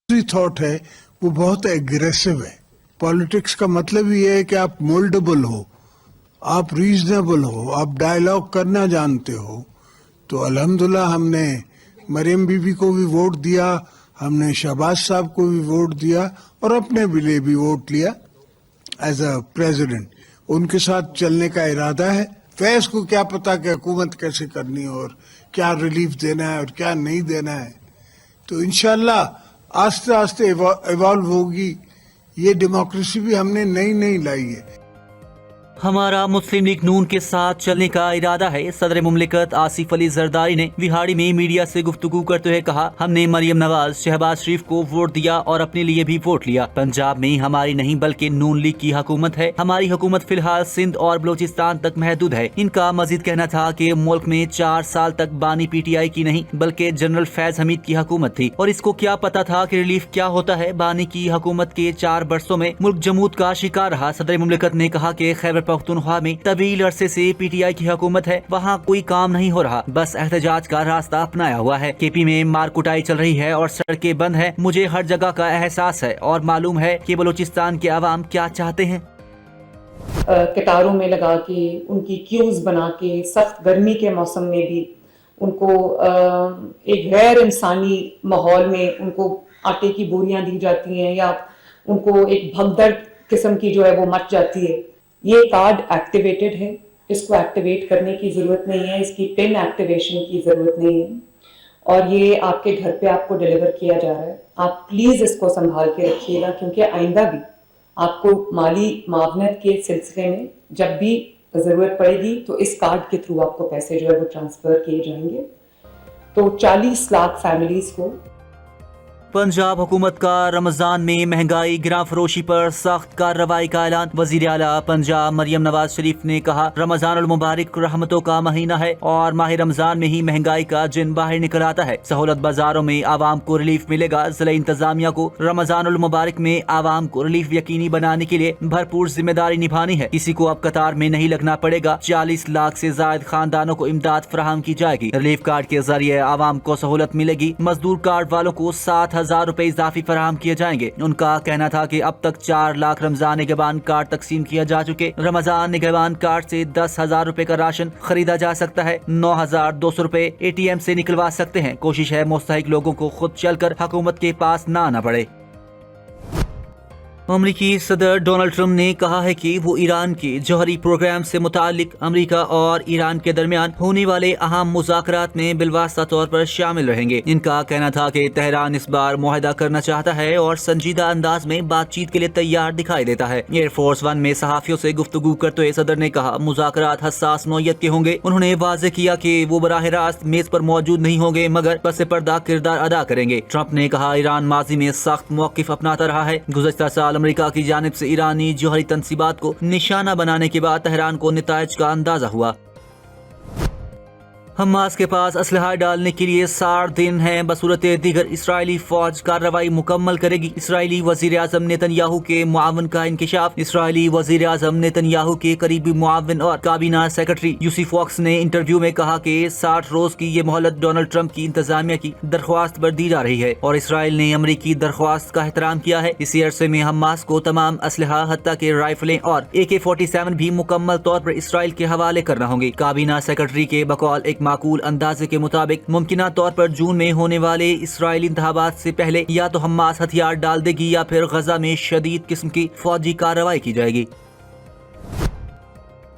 Thought है वो बहुत एग्रेसिव है। पॉलिटिक्स का मतलब ये है कि आप मोल्डेबल हो, आप रीजनेबल हो, आप डायलॉग करना जानते हो। तो अल्हम्दुलिल्लाह हमने मरियम बीबी को भी वोट दिया, हमने शहबाज साहब को भी वोट दिया और अपने लिए भी वोट लिया एज अ प्रेसिडेंट। उनके साथ चलने का इरादा है। फैज को क्या पता कि हुकूमत कैसे करनी है और क्या रिलीफ देना है और क्या नहीं देना है। तो इंशाल्लाह आस्ते आस्ते इवॉल्व होगी। ये डेमोक्रेसी भी हमने नई नई लाई है। हमारा मुस्लिम लीग नून के साथ चलने का इरादा है। सदर मुमलिकत आसिफ अली जरदारी ने विहाड़ी में मीडिया से गुफ्तगू करते हुए कहा, हमने मरियम नवाज शहबाज शरीफ को वोट दिया और अपने लिए भी वोट लिया। पंजाब में हमारी नहीं बल्कि नून लीग की हुकूमत है। हमारी हुकूमत फिलहाल सिंध और बलोचिस्तान तक महदूद है। इनका मजीद कहना था कि मुल्क में 4 साल तक बानी PTI की नहीं बल्कि जनरल फैज हमीद की हुकूमत थी और इसको क्या पता था कि रिलीफ क्या होता है। बानी की हुकूमत के 4 बरसों में मुल्क जमूत का शिकार रहा। सदर मुमलिकत ने कहा कि खैबर पख्तूनख्वा में तवील अरसे से PTI की हुकूमत है, वहाँ कोई काम नहीं हो रहा, बस एहतजाज का रास्ता अपनाया हुआ है। KP में मार कुटाई चल रही है और सड़कें बंद है। मुझे हर जगह का एहसास है और मालूम है कि बलूचिस्तान के अवाम क्या चाहते हैं। कतारों में लगा के उनकी क्यूज बना के सख्त गर्मी के मौसम में भी उनको एक गैर इंसानी माहौल में उनको आटे की बोरियां दी जाती हैं या उनको एक भगदड़ किस्म की जो है वो मच जाती है। ये कार्ड एक्टिवेटेड है, इसको एक्टिवेट करने की ज़रूरत नहीं है, इसकी पिन एक्टिवेशन की ज़रूरत नहीं है और ये आपके घर पे आपको डिलीवर किया जा रहा है। आप प्लीज़ इसको संभाल के रखिएगा क्योंकि आइंदा भी आपको माली मावनत के सिलसिले में जब भी ज़रूरत पड़ेगी तो इस कार्ड के थ्रू आपको पैसे जो है वो ट्रांसफ़र किए जाएंगे। तो 40 लाख फैमिलीज़ को पंजाब हुकूमत का रमजान में महंगाई गिरा फरोशी पर सख्त कार्रवाई का ऐलान। वजीर आला पंजाब मरियम नवाज शरीफ ने कहा, रमजानुल मुबारक रहमतों का महीना है और माह रमजान में ही महंगाई का जिन बाहर निकल आता है। सहूलत बाजारों में आवाम को रिलीफ मिलेगा। जिला इंतजामिया को रमजानुल मुबारक में आवाम को रिलीफ यकीनी बनाने के लिए भरपूर जिम्मेदारी निभानी है। किसी को अब कतार में नहीं लगना पड़ेगा। 40 लाख से जायद खानदानों को इमदाद फराहम की जाएगी। रिलीफ कार्ड के जरिए आवाम को सहूलत मिलेगी। मजदूर कार्ड वालों को 7,000 रुपए इजाफी फराहम किए जाएंगे। उनका कहना था कि अब तक 4 लाख रमजान निगहबान कार्ड तकसीम किया जा चुके। रमजान निगहबान कार्ड से 10,000 रुपए का राशन खरीदा जा सकता है। 9,200 रुपए ATM से निकलवा सकते हैं। कोशिश है मुस्तहिक लोगों को खुद चलकर हुकूमत के पास ना आना पड़े। अमरीकी सदर डोनाल्ड ट्रंप ने कहा है कि वो ईरान के जौहरी प्रोग्राम से मुतालिक अमरीका और ईरान के दरमियान होने वाले अहम मुज़ाकरात में बिलवास्ता तौर पर शामिल रहेंगे। इनका कहना था कि तेहरान इस बार मुआहदा करना चाहता है और संजीदा अंदाज में बातचीत के लिए तैयार दिखाई देता है। एयरफोर्स 1 में सहाफियों से गुफ्तगू करते हुए सदर ने कहा, मुज़ाकरात हसास नौयत के होंगे। उन्होंने वाज़ेह किया कि वो बराह रास्त मेज पर मौजूद नहीं होंगे मगर पस पर्दा किरदार अदा करेंगे। ट्रंप ने कहा, ईरान माजी में सख्त मौक़िफ़ अपनाता रहा है। गुज़श्ता साल अमेरिका की जानिब से ईरानी जौहरी तंसीबात को निशाना बनाने के बाद तेहरान को निताइज का अंदाजा हुआ। हमास के पास असलहा डालने के लिए 60 दिन है। बसूरत दीगर इसराइली फौज कार्रवाई मुकम्मल करेगी। इसराइली वजीर आजम नेतन्याहू के मुआवन का इंकशाफ। इसराइली वजीर आजम नेतन्याहू के करीबी मुआवन और काबीना सेक्रेटरी यूसी फॉक्स ने इंटरव्यू में कहा कि 60 रोज की ये मोहलत डोनाल्ड ट्रंप की इंतजामिया की दरख्वास्त पर दी जा रही है और इसराइल ने अमरीकी दरख्वास्त का एहतराम किया है। इसी अरसे में हमास को तमाम असलहा हत्ता के राइफलें और AK-47 भी मुकम्मल तौर पर इसराइल के हवाले करना होंगे। काबीना सेक्रेटरी के बकौल एक माकूल अंदाजे के मुताबिक मुमकिना तौर पर जून में होने वाले इसराइली इंतखाबात से पहले या तो हमास हथियार डाल देगी या फिर गजा में शदीद किस्म की फौजी कार्रवाई की जाएगी।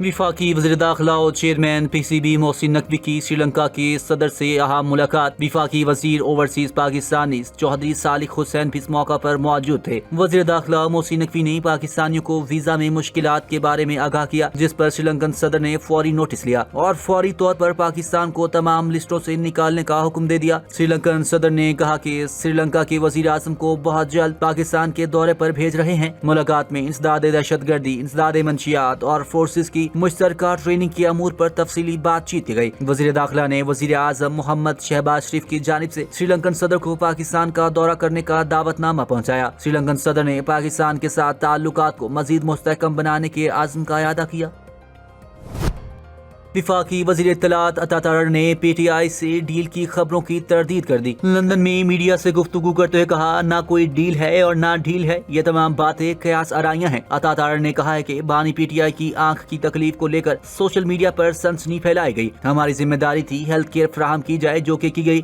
विफाकी वज़ीर दाखिला और चेयरमैन PCB मोहसिन नकवी की श्रीलंका के सदर से अहम मुलाकात। विफाकी वजीर ओवरसीज पाकिस्तानी चौधरी सालिक हुसैन भी इस मौका पर मौजूद थे। वज़ीर दाखिला मोहसिन नकवी ने पाकिस्तानियों को वीजा में मुश्किलात के बारे में आगाह किया, जिस पर श्रीलंकन सदर ने फौरी नोटिस लिया और फौरी तौर पर पाकिस्तान को तमाम लिस्टों से निकालने का हुक्म दे दिया। श्रीलंकन सदर ने कहा कि श्रीलंका के वज़ीर आज़म को बहुत जल्द पाकिस्तान के दौरे पर भेज रहे हैं। मुलाकात में इंसदाद दहशतगर्दी, इंसदाद मंशियात और फोर्सेज की मुश्तरका ट्रेनिंग के अमूर पर तफसीली बातचीत की गई। वजीर दाखिला ने वजीर आजम मोहम्मद शहबाज शरीफ की जानिब से श्रीलंकन सदर को पाकिस्तान का दौरा करने का दावतनामा पहुंचाया। श्रीलंकन सदर ने पाकिस्तान के साथ ताल्लुकात को मजीद मुस्तहकम बनाने के आज़म का इरादा किया। وفاقی وزیر اطلاعات عطا تارڑ نے پی ٹی آئی سے ڈیل کی خبروں کی تردید کر دی۔ لندن میں میڈیا سے گفتگو کرتے ہوئے کہا، نہ کوئی ڈیل ہے اور نہ ڈھیل ہے، یہ تمام باتیں قیاس آرائیاں ہیں۔ عطا تارڑ نے کہا ہے کہ بانی پی ٹی آئی کی آنکھ کی تکلیف کو لے کر سوشل میڈیا پر سنسنی پھیلائی گئی۔ ہماری ذمہ داری تھی ہیلتھ کیئر فراہم کی جائے، جو کہ کی گئی۔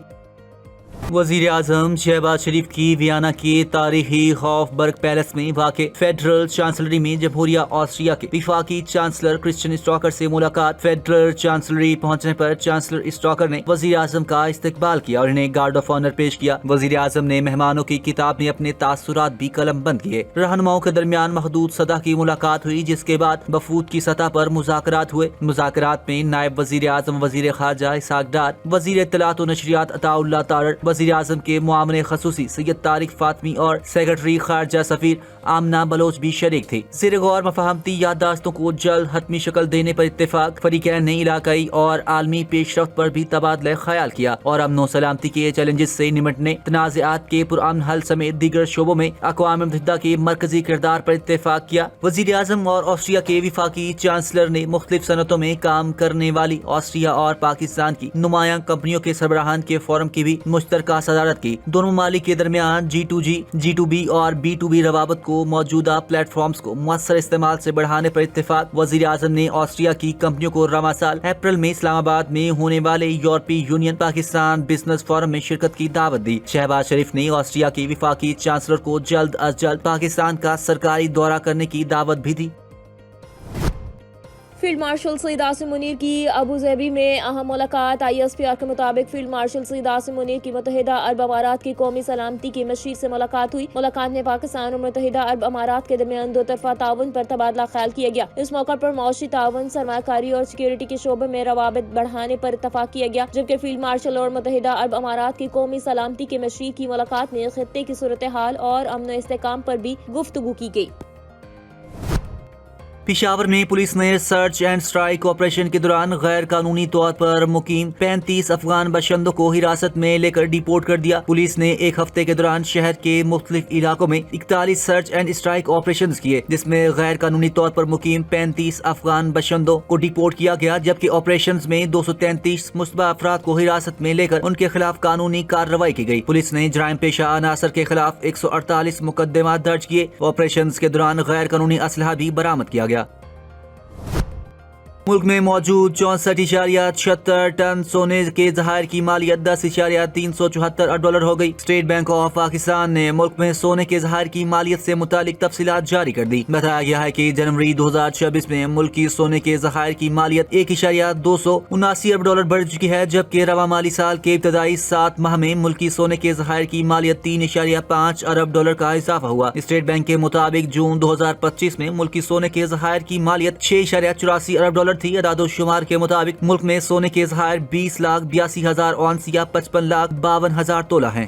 وزیر اعظم شہباز شریف کی ویانا کے تاریخی ہافبرگ پیلس میں واقع فیڈرل چانسلری میں جمہوریہ آسٹریا کے وفاقی چانسلر کرسچن اسٹاکر سے ملاقات۔ فیڈرل چانسلری پہنچنے پر چانسلر اسٹاکر نے وزیر اعظم کا استقبال کیا اور انہیں گارڈ آف آنر پیش کیا۔ وزیر اعظم نے مہمانوں کی کتاب میں اپنے تاثرات بھی قلم بند کیے۔ رہنماؤں کے درمیان محدود سطح کی ملاقات ہوئی، جس کے بعد وفود کی سطح پر مذاکرات ہوئے۔ مذاکرات میں نائب وزیر اعظم وزیر خارجہ اسحاق ڈار، وزیر اطلاعات و نشریات عطا اللہ تارڑ، وزیر اعظم کے معاون خصوصی سید طارق فاطمی اور سیکرٹری خارجہ سفیر آمنہ بلوچ بھی شریک تھے۔ زیر غور مفاہمتی یادداشتوں کو جلد حتمی شکل دینے پر اتفاق۔ فریقین نے علاقائی اور عالمی پیش رفت پر بھی تبادلہ خیال کیا اور امن و سلامتی کے چیلنجز سے نمٹنے، تنازعات کے پرامن حل سمیت دیگر شعبوں میں اقوام متحدہ کے مرکزی کردار پر اتفاق کیا۔ وزیر اعظم اور آسٹریا کے وفاقی چانسلر نے مختلف صنعتوں میں کام کرنے والی آسٹریا اور پاکستان کی نمایاں کمپنیوں کے سربراہان کے فورم کی بھی مشترکہ صدارت کی۔ دونوں ممالک کے درمیان G2G، G2B اور B2B روابط کو موجودہ پلیٹ فارمز کو مؤثر استعمال سے بڑھانے پر اتفاق۔ وزیر اعظم نے آسٹریا کی کمپنیوں کو رواں سال اپریل میں اسلام آباد میں ہونے والے یورپی یونین پاکستان بزنس فورم میں شرکت کی دعوت دی۔ شہباز شریف نے آسٹریا کے وفاقی چانسلر کو جلد از جلد پاکستان کا سرکاری دورہ کرنے کی دعوت بھی دی۔ فیلڈ مارشل سعید عاصم منیر کی ابوظہبی میں اہم ملاقات۔ ISPR کے مطابق فیلڈ مارشل سعید عاصم منیر کی متحدہ عرب امارات کی قومی سلامتی کے مشیر سے ملاقات ہوئی۔ ملاقات میں پاکستان اور متحدہ عرب امارات کے درمیان دو طرفہ تعاون پر تبادلہ خیال کیا گیا۔ اس موقع پر معاشی تعاون، سرمایہ کاری اور سیکیورٹی کے شعبے میں روابط بڑھانے پر اتفاق کیا گیا، جبکہ فیلڈ مارشل اور متحدہ عرب امارات کی قومی سلامتی کے مشیر کی ملاقات میں خطے کی صورتحال اور امن و استحکام پر بھی گفتگو کی گئی۔ پشاور میں پولیس نے سرچ اینڈ اسٹرائک آپریشن کے دوران غیر قانونی طور پر مقیم 35 افغان باشندوں کو حراست میں لے کر ڈیپورٹ کر دیا۔ پولیس نے ایک ہفتے کے دوران شہر کے مختلف علاقوں میں 41 سرچ اینڈ اسٹرائک آپریشنز کیے، جس میں غیر قانونی طور پر مقیم 35 افغان باشندوں کو ڈیپورٹ کیا گیا، جبکہ آپریشنز میں 233 مشتبہ افراد کو حراست میں لے کر ان کے خلاف قانونی کارروائی کی گئی۔ پولیس نے جرائم پیشہ عناصر کے خلاف 148 مقدمات درج کیے۔ آپریشنز کے دوران غیر قانونی اسلحہ بھی برآمد کیا گیا۔ ملک میں موجود 64.76 ٹن سونے کے ذخائر کی مالیت 10.374 ارب ڈالر ہو گئی۔ اسٹیٹ بینک آف پاکستان نے ملک میں سونے کے ذخائر کی مالیت سے متعلق تفصیلات جاری کر دی۔ بتایا گیا ہے کہ جنوری 2026 میں ملکی سونے کے ذخائر کی مالیت 1.279 ارب ڈالر بڑھ چکی ہے، جبکہ رواں مالی سال کے ابتدائی 7 ماہ میں ملکی سونے کے ذخائر کی مالیت 3.5 ارب ڈالر کا اضافہ ہوا۔ اسٹیٹ بینک کے مطابق جون 2025 میں ملکی سونے کے ذخائر کی مالیت 6.84 ارب ڈالر تھی۔ اعداد و شمار کے مطابق ملک میں سونے کے ذخائر 20,82,000 اونس یا 55,52,000 تولہ ہیں۔